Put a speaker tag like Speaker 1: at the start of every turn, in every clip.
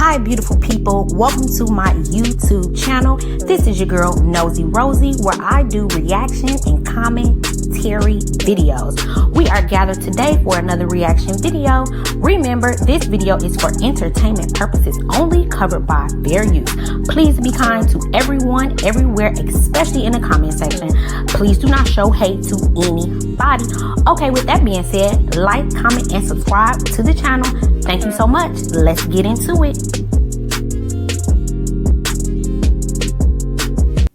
Speaker 1: Hi beautiful people, welcome to my YouTube channel. This is your girl Nosy Rosie, where I do reaction and commentary videos. We are gathered today for another reaction video. Remember, this video is for entertainment purposes only, covered by fair use. Please be kind to everyone, everywhere, especially in the comment section. Please do not show hate to anybody. Okay, with that being said, like, comment, and subscribe to the channel. Thank you so much. Let's get into it.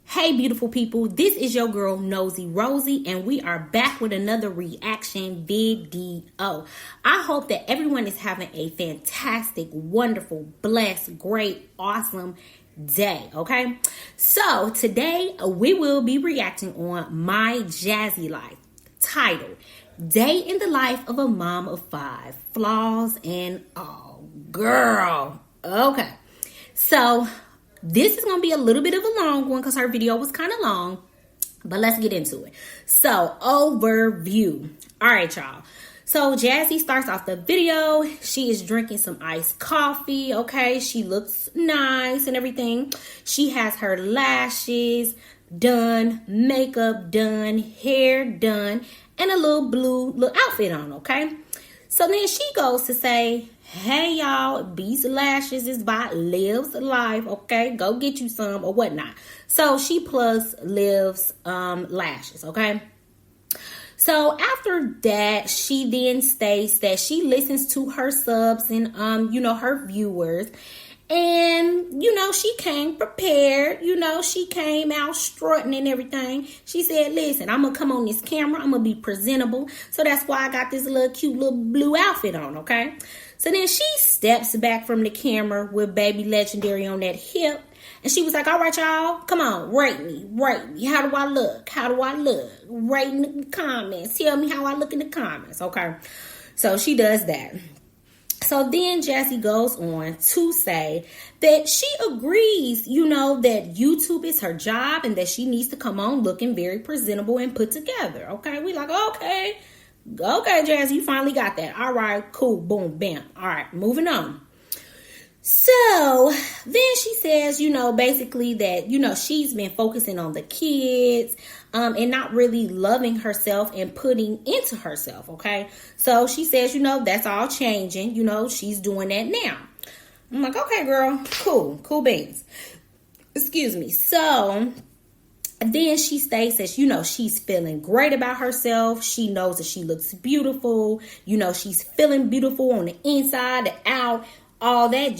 Speaker 1: Hey beautiful people, this is your girl Nosy Rosie, and we are back with another reaction video. I hope that everyone is having a fantastic, wonderful, blessed, great, awesome day, okay? So today we will be reacting on My Jazzy Life, titled Day in the Life of a Mom of 5, Flaws and All. Girl, okay. So this is going to be a little bit of a long one because her video was kind of long, but let's get into it. So, overview. All right, y'all. So, Jazzy starts off the video. She is drinking some iced coffee, okay? She looks nice and everything. She has her lashes done, makeup done, hair done, and a little blue outfit on, okay? So, then she goes to say, hey y'all, these lashes is by Liv's Life, okay? Go get you some or whatnot. So she plugs Liv's lashes, okay? So after that, she then states that she listens to her subs and her viewers. And, she came prepared. She came out strutting and everything. She said, listen, I'm going to come on this camera. I'm going to be presentable. So that's why I got this little cute little blue outfit on, okay? So then she steps back from the camera with Baby Legendary on that hip. And she was like, all right, y'all, come on, rate me. How do I look? Rate in the comments. Tell me how I look in the comments, okay? So she does that. So then Jazzy goes on to say that she agrees, that YouTube is her job and that she needs to come on looking very presentable and put together, okay? We like, okay, Jazzy, you finally got that. All right, cool, boom, bam. All right, moving on. So then she says, basically that, she's been focusing on the kids and not really loving herself and putting into herself, okay? So she says, that's all changing. She's doing that now. I'm like, okay, girl, cool beans. Excuse me. So then she states that, she's feeling great about herself. She knows that she looks beautiful. She's feeling beautiful on the inside, the out. All that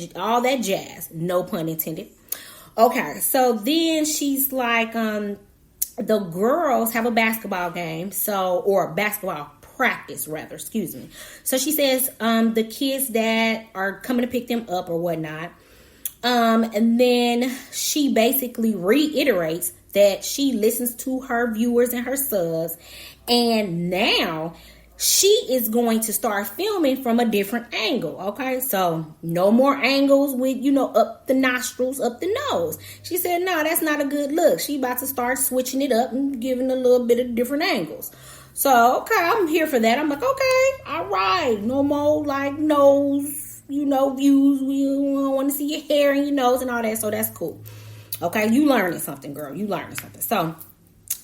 Speaker 1: jazz, no pun intended. Okay, so then she's like, the girls have a basketball game, or basketball practice rather, excuse me. So she says, the kids that are coming to pick them up or whatnot. And then she basically reiterates that she listens to her viewers and her subs. And now she is going to start filming from a different angle, okay? So no more angles with, up the nostrils, up the nose. She said, no, that's not a good look. She about to start switching it up and giving a little bit of different angles. So, okay, I'm here for that. I'm like, okay, all right. No more like nose, views. We don't want to see your hair and your nose and all that. So that's cool. Okay, you learning something, girl. You learning something. So,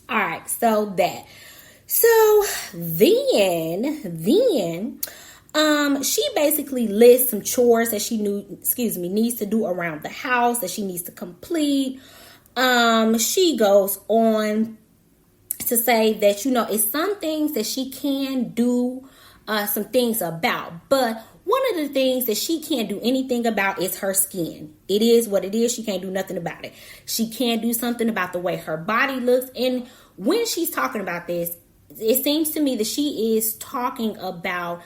Speaker 1: all right, so that. So then, she basically lists some chores that she needs to do around the house, that she needs to complete. She goes on to say that, it's some things that she can do some things about, but one of the things that she can't do anything about is her skin. It is what it is. She can't do nothing about it. She can't do something about the way her body looks. And when she's talking about this, it seems to me that she is talking about,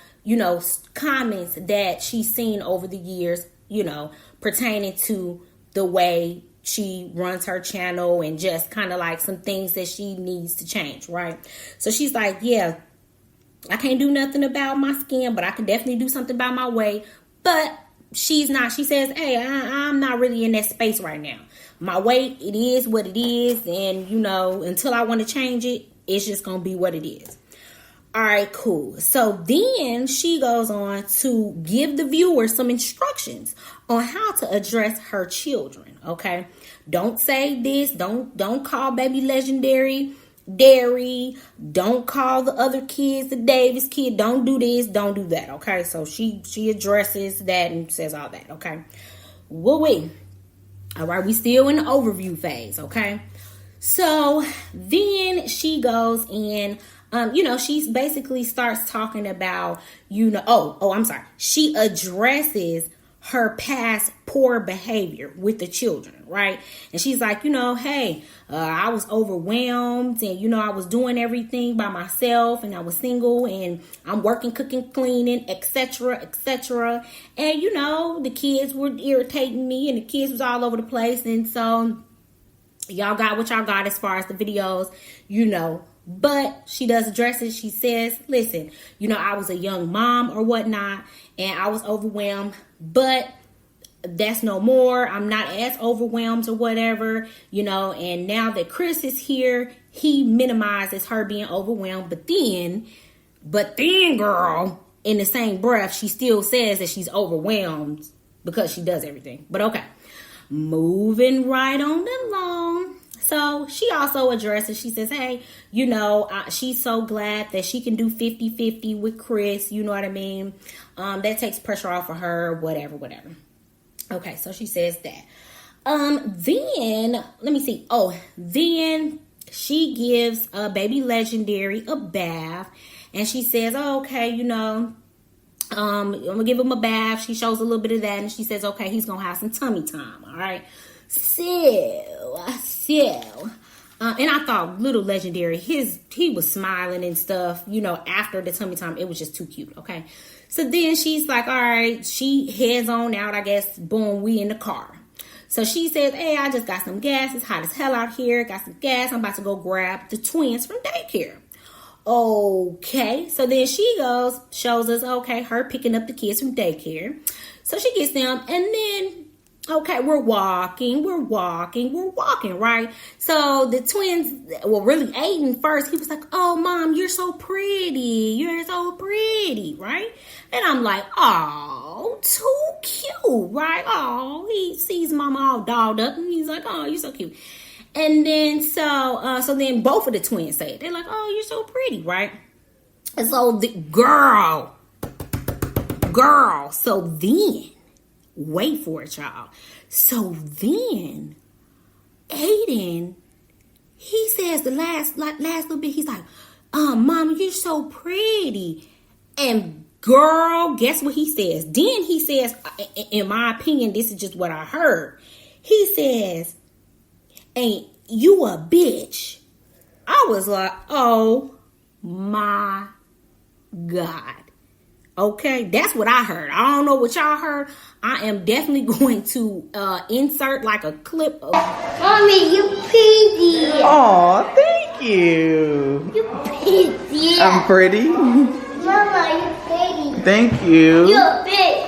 Speaker 1: comments that she's seen over the years, pertaining to the way she runs her channel and just kind of like some things that she needs to change, right? So she's like, yeah, I can't do nothing about my skin, but I can definitely do something about my weight. But she's not. She says, hey, I'm not really in that space right now. My weight, it is what it is. And, until I want to change it, it's just going to be what it is. All right, cool. So then she goes on to give the viewer some instructions on how to address her children. Okay, don't say this. Don't call baby Legendary Derry. Don't call the other kids the Davis kid. Don't do this. Don't do that. Okay, so she addresses that and says all that. Okay, wait. All right, we still in the overview phase. Okay, so then she goes in. She basically starts talking about, I'm sorry. She addresses her past poor behavior with the children, right? And she's like, hey, I was overwhelmed and, I was doing everything by myself and I was single and I'm working, cooking, cleaning, etc., etc. And, the kids were irritating me and the kids was all over the place. And so y'all got what y'all got as far as the videos, But she does address it. She says, listen, I was a young mom or whatnot, and I was overwhelmed, but that's no more. I'm not as overwhelmed or whatever, and now that Chris is here, he minimizes her being overwhelmed. But then, girl, in the same breath, she still says that she's overwhelmed because she does everything. But okay, moving right on along. So she also addresses, she says, hey, she's so glad that she can do 50-50 with Chris. You know what I mean? That takes pressure off of her, whatever. Okay, so she says that. Then, let me see. Then she gives baby Legendary a bath. And she says, okay, I'm going to give him a bath. She shows a little bit of that. And she says, okay, he's going to have some tummy time. All right. And I thought little Legendary, he was smiling and stuff, after the tummy time. It was just too cute. Okay. So then she's like, all right, she heads on out, I guess. Boom, we in the car. So she says, hey, I just got some gas. It's hot as hell out here. Got some gas. I'm about to go grab the twins from daycare. Okay. So then she shows us, okay, her picking up the kids from daycare. So she gets them and then, okay, we're walking, right? So the twins, really Aiden first, he was like, oh, Mom, you're so pretty, right? And I'm like, oh, too cute, right? Oh, he sees Mama all dolled up, and he's like, oh, you're so cute. And then, so then both of the twins say it. They're like, oh, you're so pretty, right? And so the girl, so then, wait for it, y'all. So then, Aiden, he says the last little bit, he's like, Mama, you're so pretty. And girl, guess what he says? Then he says, in my opinion, this is just what I heard. He says, ain't you a bitch? I was like, oh my God. Okay, that's what I heard. I don't know what y'all heard. I am definitely going to insert like a clip of...
Speaker 2: Mommy, you pretty.
Speaker 3: Aw, thank you.
Speaker 2: You pretty.
Speaker 3: I'm pretty?
Speaker 2: Mama, you pretty.
Speaker 3: Thank you.
Speaker 2: You're big.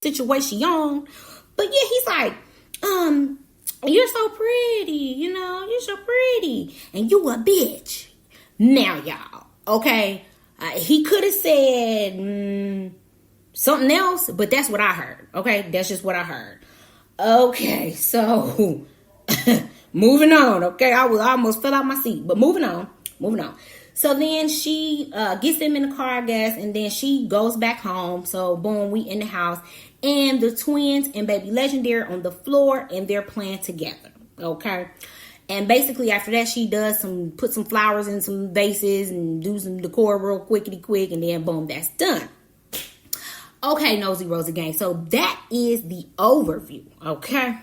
Speaker 1: Situation on. But yeah, he's like, you're so pretty, you're so pretty. And you a bitch. Now, y'all, okay? He could have said something else, but that's what I heard. Okay, that's just what I heard. Okay, so moving on. Okay, I almost fell out my seat, but moving on. So then she gets them in the car, I guess, and then she goes back home. So boom, we in the house, and the twins and baby Legendary on the floor, and they're playing together. Okay. And basically after that, she does put some flowers in some vases and do some decor real quick, and then boom, that's done. Okay, Nosy Rosie gang. So that is the overview. Okay.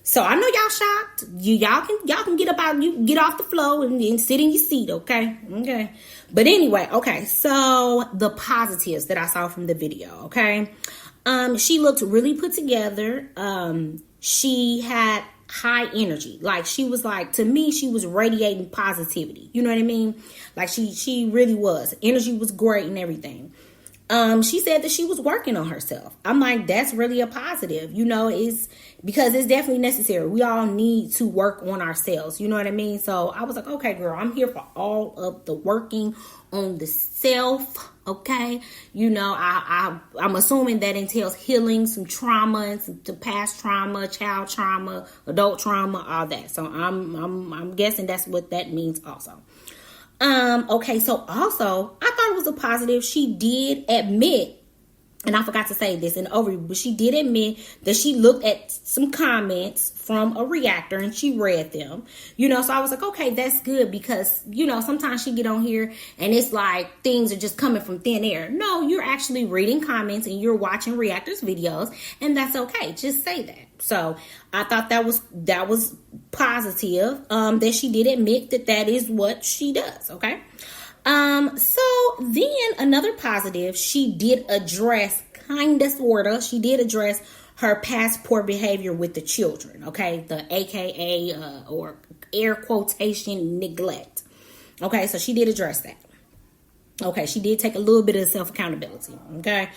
Speaker 1: So I know y'all shocked. Y'all can get up out, you get off the floor and then sit in your seat. Okay. Okay. But anyway, okay. So the positives that I saw from the video. Okay. She looked really put together. She had high energy. Like she was like, to me, she was radiating positivity. You know what I mean? Like she really was. Energy was great and everything. She said that she was working on herself. I'm like, that's really a positive, it's because it's definitely necessary. We all need to work on ourselves. You know what I mean? So I was like, okay, girl, I'm here for all of the working on the self. Okay. I'm assuming that entails healing some trauma and some past trauma, child trauma, adult trauma, all that. So I'm guessing that's what that means also. Okay, so also, I thought it was a positive. She did admit, and I forgot to say this in the overview, but she did admit that she looked at some comments from a reactor and she read them, so I was like, okay, that's good because, sometimes she get on here and it's like things are just coming from thin air. No, you're actually reading comments and you're watching reactors videos, and that's okay. Just say that. So I thought that was positive, that she did admit that is what she does. Okay. So then another positive, she did address she did address her past poor behavior with the children. Okay. The AKA, or air quotation neglect. Okay. So she did address that. Okay. She did take a little bit of self-accountability. Okay.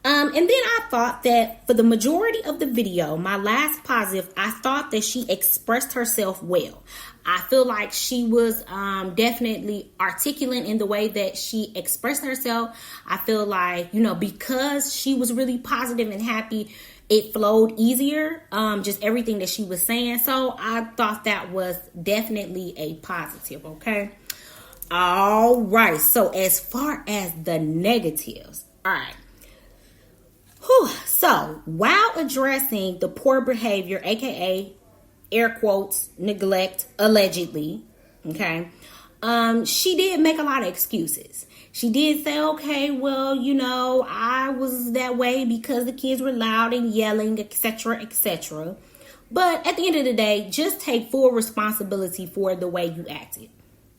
Speaker 1: And then I thought that for the majority of the video, my last positive, I thought that she expressed herself well. I feel like she was definitely articulate in the way that she expressed herself. I feel like, because she was really positive and happy, it flowed easier, just everything that she was saying. So I thought that was definitely a positive, okay? All right, so as far as the negatives, all right. So while addressing the poor behavior, aka air quotes neglect, allegedly, okay, she did make a lot of excuses. She did say, okay, well, I was that way because the kids were loud and yelling, etc., etc. But at the end of the day, just take full responsibility for the way you acted.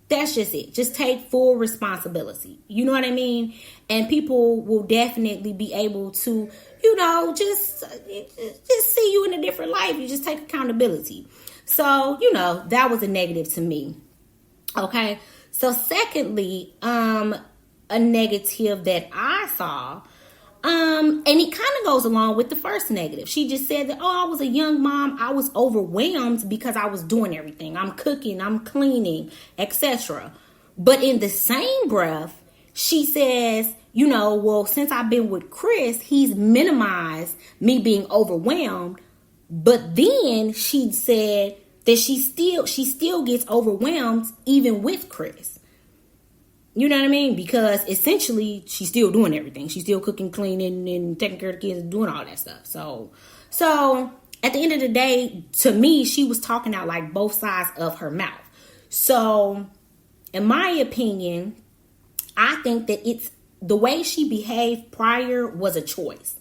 Speaker 1: That's just it. Just take full responsibility. You know what I mean? And people will definitely be able to, just see you in a different light. You just take accountability. So, that was a negative to me. Okay. So secondly, a negative that I saw, and it kind of goes along with the first negative. She just said that, I was a young mom. I was overwhelmed because I was doing everything. I'm cooking, I'm cleaning, etc. But in the same breath, she says, well, since I've been with Chris, he's minimized me being overwhelmed. But then she said that she still gets overwhelmed even with Chris. You know what I mean? Because essentially she's still doing everything. She's still cooking, cleaning, and taking care of the kids and doing all that stuff. So at the end of the day, to me, she was talking out like both sides of her mouth. So in my opinion, I think that it's the way she behaved prior was a choice.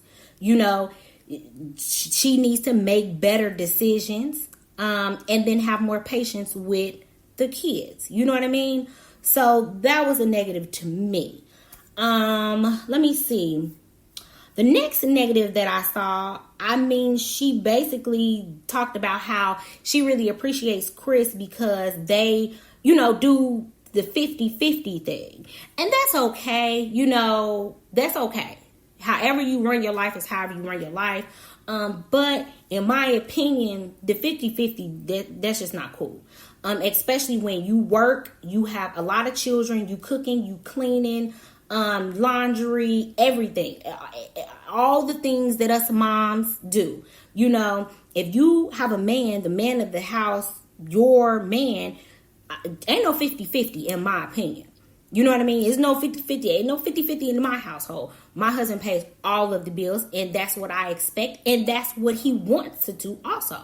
Speaker 1: She needs to make better decisions, and then have more patience with the kids. You know what I mean? So that was a negative to me. Let me see. The next negative that I saw, she basically talked about how she really appreciates Chris because they, do the 50-50 thing. And that's okay. That's okay. However you run your life is however you run your life. But in my opinion, the 50-50, that's just not cool. Especially when you work, you have a lot of children, you cooking, you cleaning, laundry, everything, all the things that us moms do. If you have a man, the man of the house, your man, ain't no 50-50 in my opinion. You know what I mean? It's no 50-50. Ain't no 50-50 in my household. My husband pays all of the bills, and that's what I expect, and that's what he wants to do also.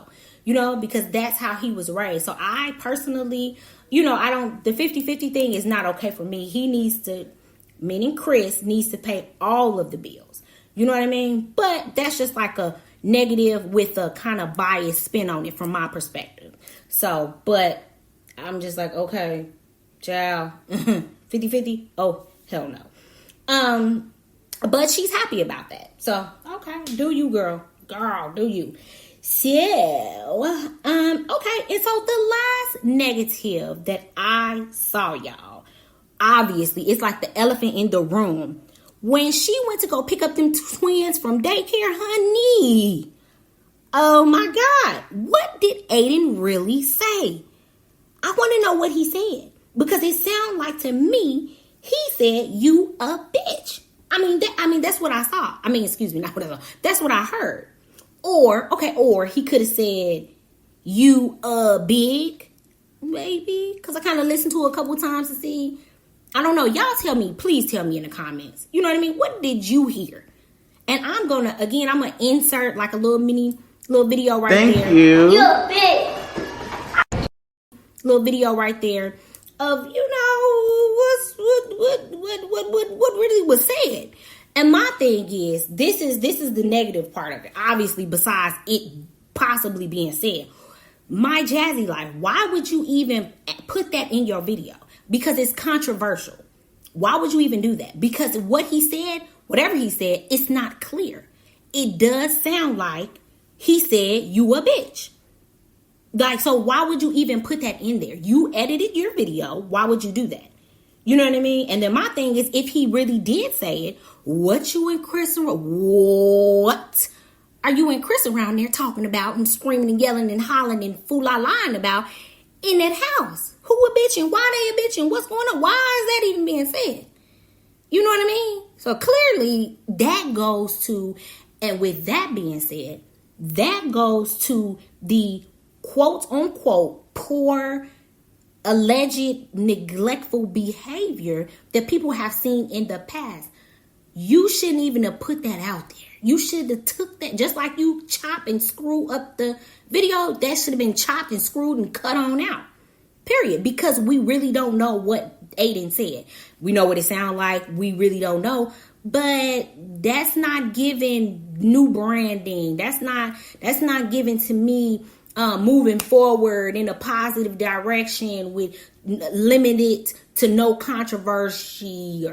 Speaker 1: Because that's how he was raised. So I personally, the 50-50 thing is not okay for me. He needs to, meaning Chris, needs to pay all of the bills. You know what I mean? But that's just like a negative with a kind of biased spin on it from my perspective. So, but I'm just like, okay, child, 50-50? Oh, hell no. But she's happy about that. So, okay, do you, girl. Girl, do you. So, okay, and so the last negative that I saw, y'all, obviously, it's like the elephant in the room, when she went to go pick up them twins from daycare, honey. Oh my God. What did Aiden really say? I want to know what he said. Because it sounded like to me, he said, you a bitch. I mean, that's what I saw. I mean, excuse me, not what I saw. That's what I heard. Or he could have said, you big, maybe. Because I kind of listened to it a couple times to see. I don't know. Y'all tell me. Please tell me in the comments. You know what I mean? What did you hear? And I'm going to insert like a little video right there.
Speaker 3: Thank you.
Speaker 2: You a bitch.
Speaker 1: Little video right there of, what really was said. And my thing is, this is the negative part of it. Obviously, besides it possibly being said. My Jazzy life, why would you even put that in your video? Because it's controversial. Why would you even do that? Because what he said, whatever he said, it's not clear. It does sound like he said, you a bitch. Like, so why would you even put that in there? You edited your video. Why would you do that? You know what I mean? And then my thing is, if he really did say it, what you and Chris, what are you and Chris around there talking about and screaming and yelling and hollering and fool-la-lying about in that house? Who a bitching? Why they a bitching? What's going on? Why is that even being said? You know what I mean? So clearly that goes to, and with that being said, that goes to the quote unquote poor, alleged neglectful behavior that people have seen in the past. You shouldn't even have put that out there. You should have took that, just like you chop and screw up the video, that should have been chopped and screwed and cut on out. Period. Because we really don't know what Aiden said. We know what it sounded like. We really don't know. But that's not giving new branding. That's not giving to me moving forward in a positive direction with limited to no controversy.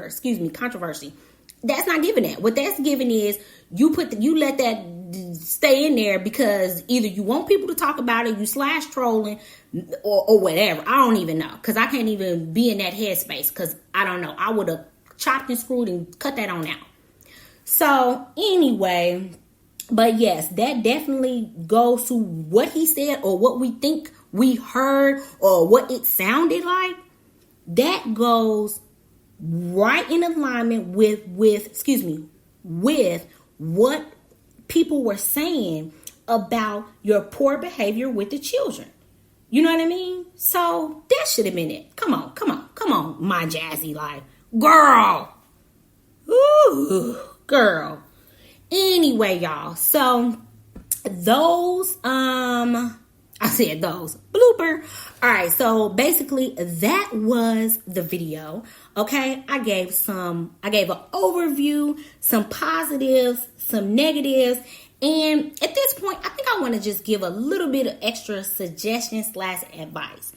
Speaker 1: That's not giving that. What that's giving is you let that stay in there because either you want people to talk about it, you slash trolling, or whatever. I don't even know, because I can't even be in that headspace, because I don't know. I would have chopped and screwed and cut that on out. So anyway, but yes, that definitely goes to what he said or what we think we heard or what it sounded like. That goes right in alignment with what people were saying about your poor behavior with the children. You know what I mean? So that should have been it. Come on, my Jazzy life. Girl. Ooh, girl. Anyway, y'all. So those, I said those. Blooper. All right, so basically that was the video. Okay, I gave an overview, some positives, some negatives, and at this point, I think I want to just give a little bit of extra suggestions / advice.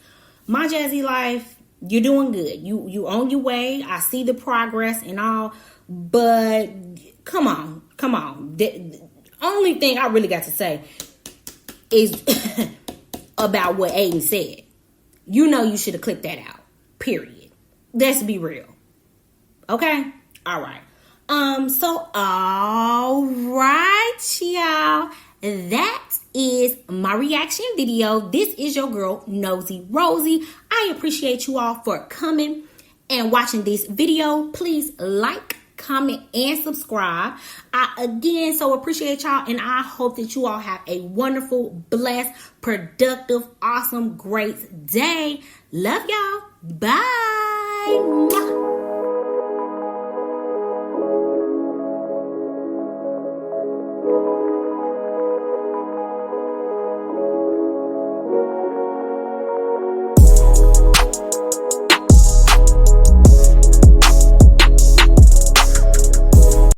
Speaker 1: My Jazzy life, you're doing good. You on your way. I see the progress and all, but come on. The only thing I really got to say is about what Aiden said. You know you should have clicked that out. Period. Let's be real. Okay? All right. So all right, y'all. That is my reaction video. This is your girl, Nosy Rosie. I appreciate you all for coming and watching this video. Please like, comment, and subscribe. I again so appreciate y'all, and I hope that you all have a wonderful, blessed, productive, awesome, great day. Love y'all. Bye.